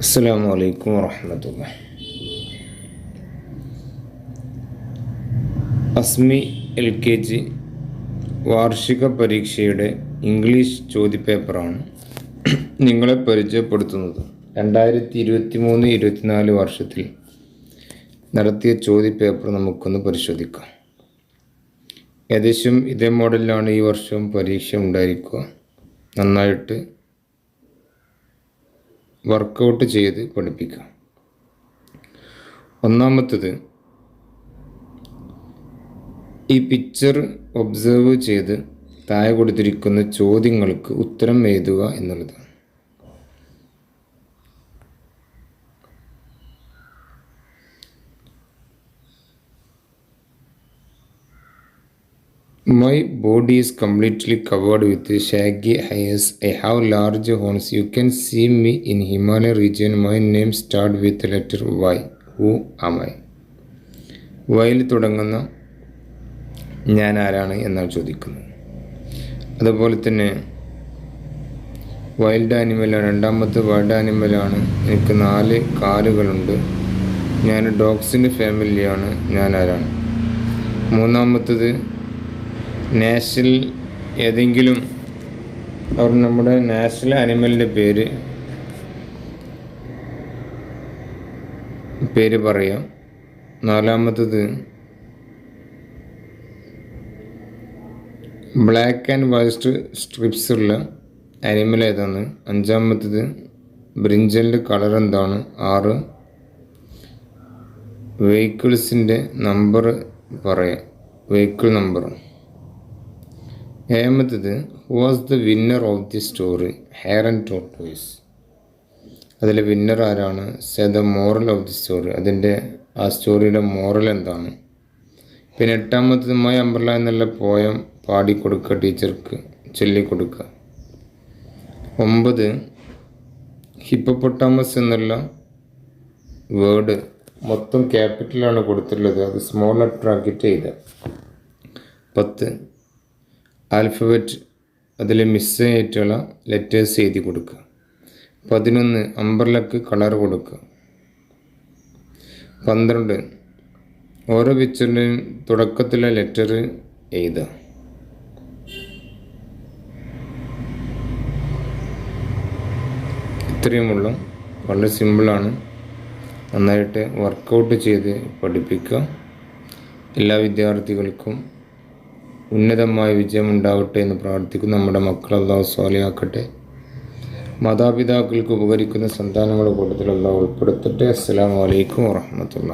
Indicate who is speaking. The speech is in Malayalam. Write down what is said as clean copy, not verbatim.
Speaker 1: അസ്സലാമു അലൈക്കും വറഹ്മത്തുള്ളാഹി. അസ്മി LKG വാർഷിക പരീക്ഷയുടെ ഇംഗ്ലീഷ് ചോദ്യപേപ്പറാണ് നിങ്ങളെ പരിചയപ്പെടുത്തുന്നത്. 2023-24 വർഷത്തിൽ നടത്തിയ ചോദ്യപേപ്പർ നമുക്കൊന്ന് പരിശോധിക്കാം. ഏകദേശം ഇതേ മോഡലിലാണ് ഈ വർഷം പരീക്ഷ ഉണ്ടായിരിക്കുക. നന്നായിട്ട് വർക്കൗട്ട് ചെയ്ത് പഠിപ്പിക്കുക. ഒന്നാമത്തത്, ഈ പിക്ചർ ഒബ്സർവ് ചെയ്ത് താഴെ കൊടുത്തിരിക്കുന്ന ചോദ്യങ്ങൾക്ക് ഉത്തരം എഴുതുക എന്നുള്ളതാണ്. My body is completely covered with shaggy hairs. I have large horns. You can see me in Himalaya region. My name starts with the letter Y. Who am I? വൈയിൽ തുടങ്ങുന്ന ഞാൻ ആരാണ് എന്നാണ് ചോദിക്കുന്നത്. അതുപോലെ തന്നെ വൈൽഡ് ആനിമലാണ്. രണ്ടാമത്തെ വൈൽഡ് ആനിമലാണ്. എനിക്ക് 4 കാലുകളുണ്ട്. ഞാൻ ഡോഗ്സിൻ്റെ ഫാമിലിയാണ്. ഞാൻ ആരാണ്? മൂന്നാമത്തത്, നാഷണൽ ഏതെങ്കിലും നമ്മുടെ നാഷണൽ ആനിമലിൻ്റെ പേര് പറയാം. നാലാമത്തത്, ബ്ലാക്ക് ആൻഡ് വൈറ്റ് സ്ട്രിപ്സ് ഉള്ള ആനിമൽ ഏതാണ്? അഞ്ചാമത്തത്, ബ്രിഞ്ചലിൻ്റെ കളർ എന്താണ്? 6. വെഹിക്കിൾസിൻ്റെ നമ്പർ പറയാം, വെഹിക്കിൾ നമ്പർ. ഏഴാമത്തത്, who was the winner of the story hare and tortoise? അതിലെ വിന്നർ ആരാണ്? Say the moral of the story. ആ സ്റ്റോറിയുടെ മോറൽ എന്താണ്? പിന്നെ എട്ടാമത്തത്, മൈ അംബ്രല എന്നുള്ള പോയം പാടിക്കൊടുക്കുക, ടീച്ചർക്ക് ചൊല്ലിക്കൊടുക്കുക. 9, ഹിപ്പോപ്പൊട്ടാമസ് എന്നുള്ള വേർഡ് മൊത്തം ക്യാപിറ്റലാണ് കൊടുത്തിട്ടുള്ളത്, അത് സ്മോൾ ലെറ്റർ ആക്കിയിട്ട് എഴുതുക. 10, ആൽഫബറ്റ് അതിൽ മിസ്സായിട്ടുള്ള ലെറ്റേഴ്സ് എഴുതി കൊടുക്കുക. 11, അംബ്രലക്ക് കളർ കൊടുക്കുക. 12, ഓരോ പിക്ചറിൻ്റെയും തുടക്കത്തിലെ ലെറ്റർ എഴുതുക. ഇത്രയുമുള്ള വളരെ സിമ്പിളാണ്. നന്നായിട്ട് വർക്കൗട്ട് ചെയ്ത് പഠിപ്പിക്കുക. എല്ലാ വിദ്യാർത്ഥികൾക്കും ഉന്നതമായ വിജയം ഉണ്ടാവട്ടെ എന്ന് പ്രാർത്ഥിക്കുന്നു. നമ്മുടെ മക്കൾ അല്ലാഹു സ്വാലിഹാക്കട്ടെ. മാതാപിതാക്കൾക്ക് ഉപകരിക്കുന്ന സന്താനങ്ങളുടെ കൂട്ടത്തിൽ അല്ലാഹു ഉൾപ്പെടുത്തട്ടെ. അസ്സലാമു അലൈക്കും വറഹ്മത്തുള്ളാഹി.